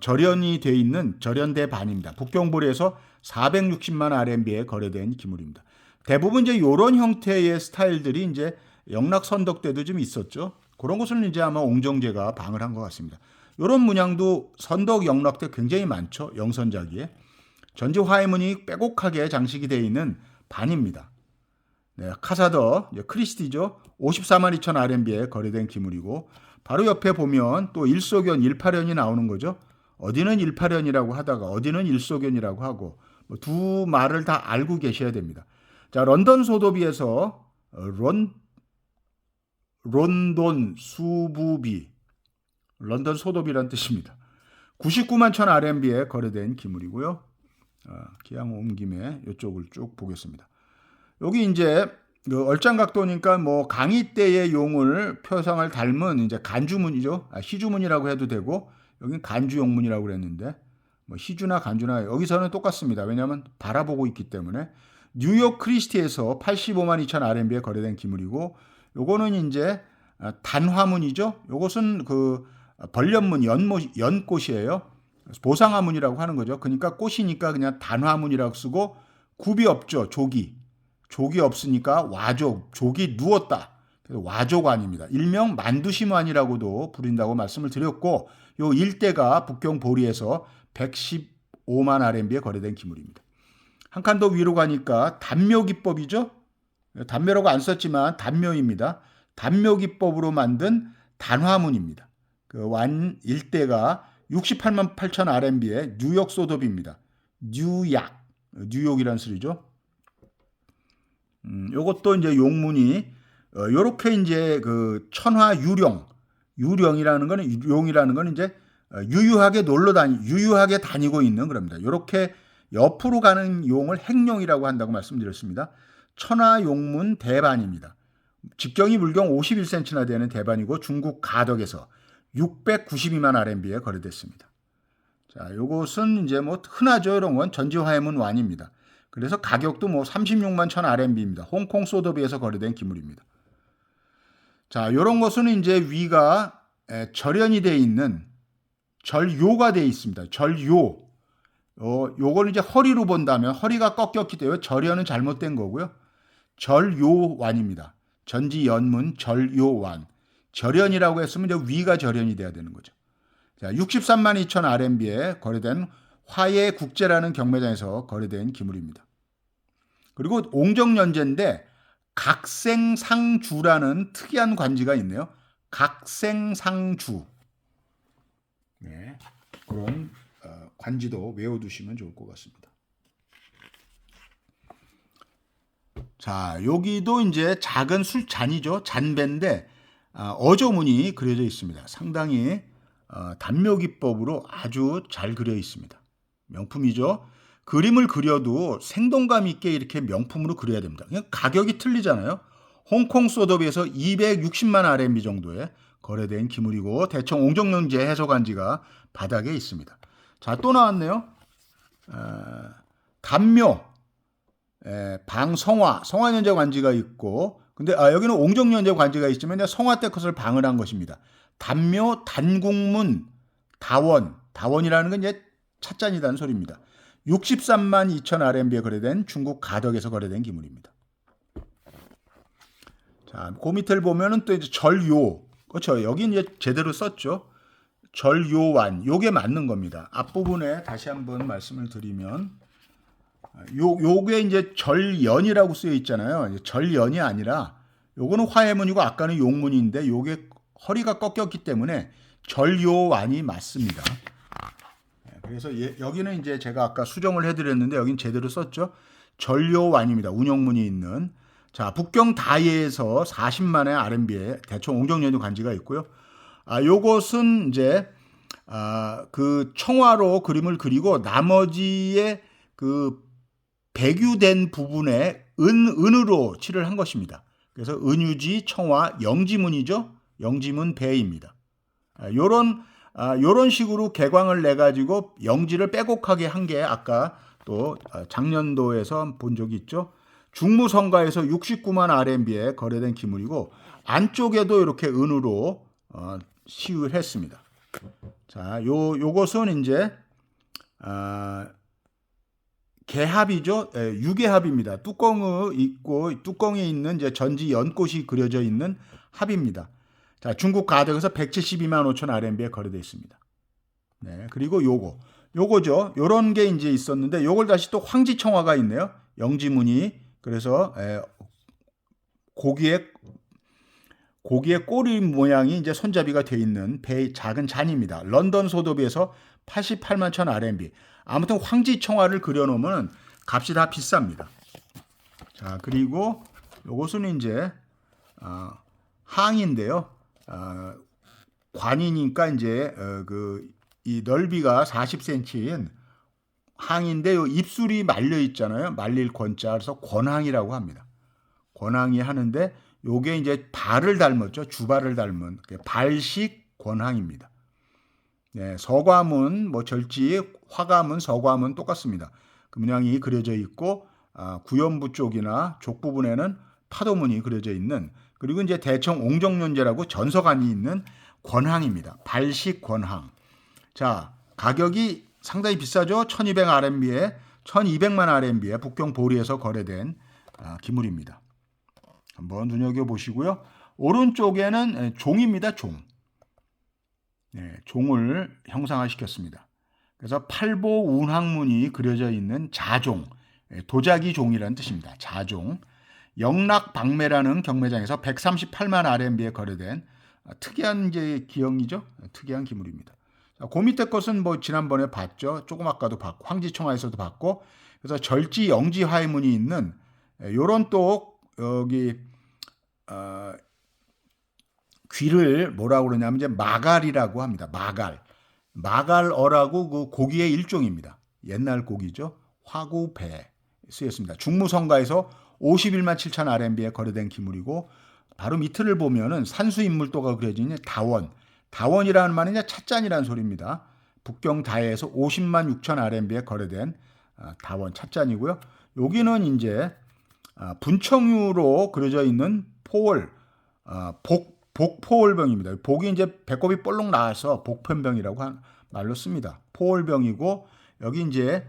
절연이 돼 있는 절연대 반입니다. 북경보리에서 460만 RMB에 거래된 기물입니다. 대부분 이제 이런 형태의 스타일들이 이제 영락선덕 때도 좀 있었죠. 그런 것을 이제 아마 옹정제가 방을 한 것 같습니다. 이런 문양도 선덕 영락 때 굉장히 많죠. 영선자기에. 전지 화해문이 빼곡하게 장식이 되어 있는 반입니다. 네, 카사더, 크리스티죠. 54만 2천 RMB에 거래된 기물이고 바로 옆에 보면 또 일소견, 18현이 나오는 거죠. 어디는 18현이라고 하다가 어디는 일소견이라고 하고 두 말을 다 알고 계셔야 됩니다. 자, 런던 소도비에서 론돈 수부비, 런던 소도비란 뜻입니다. 99만 1천 RMB에 거래된 기물이고요. 기왕 온 김에 이쪽을 쭉 보겠습니다. 여기 이제 얼짱각도니까 뭐 강희 때의 용을 표상을 닮은 이제 간주문이죠. 희주문이라고 해도 되고 여긴 간주용문이라고 그랬는데 뭐 희주나 간주나 여기서는 똑같습니다. 왜냐하면 바라보고 있기 때문에 뉴욕 크리스티에서 85만 2천 RMB에 거래된 기물이고 요거는 이제 단화문이죠. 요것은 그 벌련문 연꽃이에요. 보상화문이라고 하는 거죠. 그러니까 꽃이니까 그냥 단화문이라고 쓰고 굽이 없죠. 족이 없으니까 와족, 족이 누웠다. 와족안입니다. 일명 만두심환이라고도 부른다고 말씀을 드렸고 요 일대가 북경 보리에서 115만 RMB에 거래된 기물입니다. 한 칸 더 위로 가니까 단묘기법이죠. 단묘라고 안 썼지만 단묘입니다. 단묘기법으로 만든 단화문입니다. 그 완 일대가 68만 8천 RMB의 뉴욕 소도비입니다. 뉴욕이란 소리죠. 요것도 이제 용문이 요렇게 이제 그 천화 유령이라는 거는 용이라는 거는 이제 유유하게 다니고 있는 겁니다. 요렇게 옆으로 가는 용을 행룡이라고 한다고 말씀드렸습니다. 천하용문 대반입니다. 직경이 물경 51cm나 되는 대반이고 중국 가덕에서 692만 RMB에 거래됐습니다. 자, 요것은 이제 뭐 흔하죠. 이런 건 전지화해문 완입니다. 그래서 가격도 뭐 36만 1000 RMB입니다. 홍콩 소더비에서 거래된 기물입니다. 자, 요런 것은 이제 위가 절연이 되어 있는 절요가 되어 있습니다. 절요. 요걸 이제 허리로 본다면 허리가 꺾였기 때문에 절연은 잘못된 거고요. 절요완입니다. 전지연문 절요완. 절연이라고 했으면 이제 위가 절연이 돼야 되는 거죠. 자, 63만 2천 RMB에 거래된 화해국제라는 경매장에서 거래된 기물입니다. 그리고 옹정연제인데 각생상주라는 특이한 관지가 있네요. 각생상주. 네, 그런 관지도 외워두시면 좋을 것 같습니다. 자, 여기도 이제 작은 술잔이죠. 잔배인데 어조문이 그려져 있습니다. 상당히 단묘기법으로 아주 잘 그려 있습니다. 명품이죠. 그림을 그려도 생동감 있게 이렇게 명품으로 그려야 됩니다. 그냥 가격이 틀리잖아요. 홍콩 소더비에서 260만 RMB 정도에 거래된 기물이고 대청 옹정연제 해소관지가 바닥에 있습니다. 자, 또 나왔네요. 단묘, 방성화, 성화연제 관지가 있고, 근데 여기는 옹정연제 관지가 있지만 성화 때 것을 방을 한 것입니다. 단묘, 단국문, 다원이라는 건 이제 찻잔이라는 소리입니다. 63만 2천 RMB에 거래된 중국 가덕에서 거래된 기물입니다. 자, 그 밑을 보면은 또 이제 절요, 그렇죠. 여기 이제 제대로 썼죠. 절요완, 요게 맞는 겁니다. 앞부분에 다시 한번 말씀을 드리면, 요게 이제 절연이라고 쓰여 있잖아요. 절연이 아니라, 요거는 화해문이고 아까는 용문인데, 요게 허리가 꺾였기 때문에 절요완이 맞습니다. 그래서 여기는 이제 제가 아까 수정을 해드렸는데, 여긴 제대로 썼죠. 절요완입니다. 운영문이 있는. 자, 북경 다이에서 40만의 RMB에 대청 옹정연유 관지가 있고요. 요것은 이제 그 청화로 그림을 그리고 나머지의 그 배규된 부분에 은으로 칠을 한 것입니다. 그래서 은유지, 청화, 영지문이죠. 영지문 배입니다. 요런 식으로 개광을 내 가지고 영지를 빼곡하게 한 게 아까 또 작년도에서 본 적이 있죠. 중무성가에서 69만 RMB에 거래된 기물이고 안쪽에도 이렇게 은으로 시유를 했습니다. 자, 요것은 이제 개합이죠. 유개합입니다. 뚜껑이 있고 뚜껑에 있는 이제 전지 연꽃이 그려져 있는 합입니다. 자, 중국 가덕에서 172만 5천 RMB에 거래되어 있습니다. 네, 그리고 요거죠. 요런 게 이제 있었는데 요걸 다시 또 황지청화가 있네요. 영지문이. 그래서 고기의 꼬리 모양이 이제 손잡이가 되어 있는 배 작은 잔입니다. 런던 소더비에서 88만 1000 RMB. 아무튼 황지청화를 그려놓으면 값이 다 비쌉니다. 자, 그리고 요것은 이제 항인데요. 관이니까 이제 이 넓이가 40cm인 항인데 요 입술이 말려 있잖아요. 말릴 권자. 그래서 권항이라고 합니다. 권항이 하는데 요게 이제 발을 닮았죠. 주발을 닮은 발식 권항입니다. 네, 서과문, 뭐 절지, 화가문, 서과문 똑같습니다. 그 문양이 그려져 있고 구연부 쪽이나 족 부분에는 파도문이 그려져 있는 그리고 이제 대청 옹정연제라고 전서관이 있는 권항입니다. 발식 권항. 자, 가격이 상당히 비싸죠. 1200 RMB에 1200만 RMB에 북경 보리에서 거래된 기물입니다. 한번 눈여겨보시고요. 오른쪽에는 종입니다. 종. 네, 종을 형상화시켰습니다. 그래서 팔보운항문이 그려져 있는 자종, 도자기 종이라는 뜻입니다. 자종. 영락박매라는 경매장에서 138만 RMB에 거래된 특이한 이제 기형이죠. 특이한 기물입니다. 그 밑에 것은 뭐 지난번에 봤죠. 조금 아까도 봤고 황지청화에서도 봤고 그래서 절지 영지 화해문이 있는 요런 또 여기 귀를 뭐라고 그러냐면 이제 마갈이라고 합니다. 마갈어라고 그 고기의 일종입니다. 옛날 고기죠. 화구배 쓰였습니다. 중무성가에서 51만 7천 RMB에 거래된 기물이고, 바로 밑을 보면은 산수인물도가 그려진 다원. 다원이라는 말은 이제 찻잔이라는 소리입니다. 북경 다해에서 50만 6천 RMB에 거래된 다원 찻잔이고요. 여기는 이제 분청유로 그려져 있는 포월, 복포월병입니다. 복이 이제 배꼽이 볼록 나와서 복편병이라고 한 말로 씁니다. 포월병이고, 여기 이제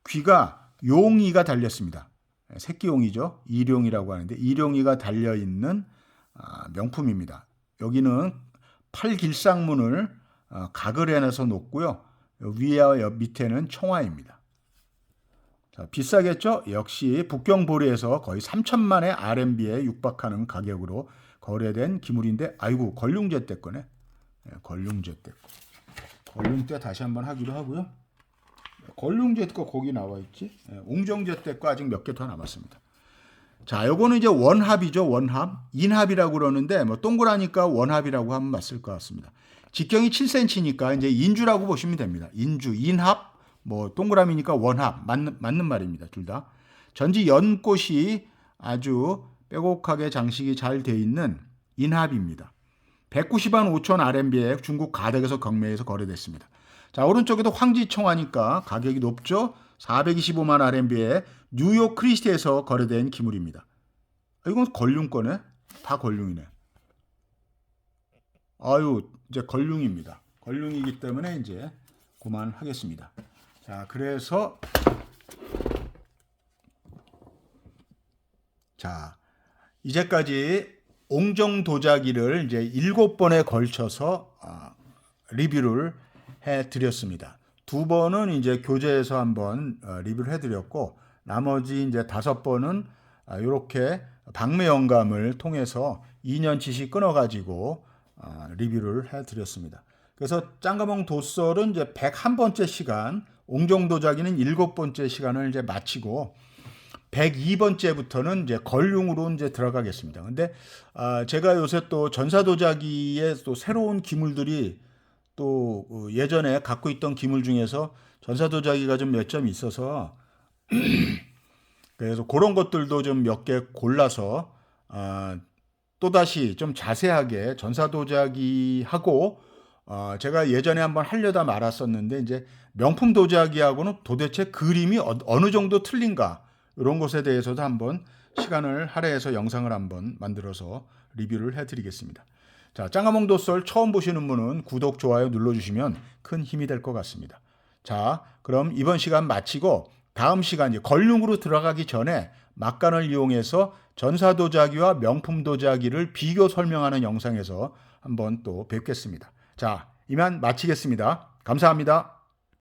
귀가 용이가 달렸습니다. 새끼용이죠. 이룡이라고 하는데 이룡이가 달려있는 명품입니다. 여기는 팔길상문을 각을 해놔서 놓고요. 위와 밑에는 청화입니다. 자, 비싸겠죠? 역시 북경보리에서 거의 3천만의 RMB에 육박하는 가격으로 거래된 기물인데, 아이고, 걸륭제 때 거네. 걸륭제 때 거. 걸륭제 다시 한번 하기로 하고요. 걸륭제 거 거기 나와 있지. 옹정제 때 거 아직 몇 개 더 남았습니다. 자, 요거는 이제 원합이죠. 원합. 인합이라고 그러는데 뭐 동그라니까 원합이라고 하면 맞을 것 같습니다. 직경이 7cm니까 이제 인주라고 보시면 됩니다. 인주, 인합, 뭐 동그라미니까 원합, 맞는 말입니다. 둘 다. 전지 연꽃이 아주 빼곡하게 장식이 잘 돼 있는 인합입니다. 190만 5천 RMB에 중국 가덕에서 경매에서 거래됐습니다. 자, 오른쪽에도 황지청하니까 가격이 높죠. 425만 RMB에 뉴욕 크리스티에서 거래된 기물입니다. 이건 걸륭 거네. 다 걸륭이네. 아유, 이제 걸륭입니다. 걸륭이기 때문에 이제 그만하겠습니다. 자, 그래서 자, 이제까지 옹정도자기를 이제 7번에 걸쳐서 리뷰를 해드렸습니다. 2번은 이제 교재에서 한번 리뷰를 해드렸고, 나머지 이제 5번은 이렇게 방매 영감을 통해서 2년치씩 끊어가지고 리뷰를 해드렸습니다. 그래서 짱가몽 도썰은 이제 101번째 시간, 옹정도자기는 7번째 시간을 이제 마치고 102번째부터는 이제 걸륭으로 이제 들어가겠습니다. 근데 제가 요새 또 전사도자기에 또 새로운 기물들이 또 예전에 갖고 있던 기물 중에서 전사도자기가 좀 몇 점이 있어서 그래서 그런 것들도 좀 몇 개 골라서 또다시 좀 자세하게 전사도자기하고 제가 예전에 한번 하려다 말았었는데, 이제 명품 도자기하고는 도대체 그림이 어느 정도 틀린가, 이런 것에 대해서도 한번 시간을 할애해서 영상을 한번 만들어서 리뷰를 해드리겠습니다. 자, 짱가몽 도썰 처음 보시는 분은 구독, 좋아요 눌러주시면 큰 힘이 될 것 같습니다. 자, 그럼 이번 시간 마치고 다음 시간 이제 걸륭으로 들어가기 전에 막간을 이용해서 전사도자기와 명품도자기를 비교 설명하는 영상에서 한번 또 뵙겠습니다. 자, 이만 마치겠습니다. 감사합니다.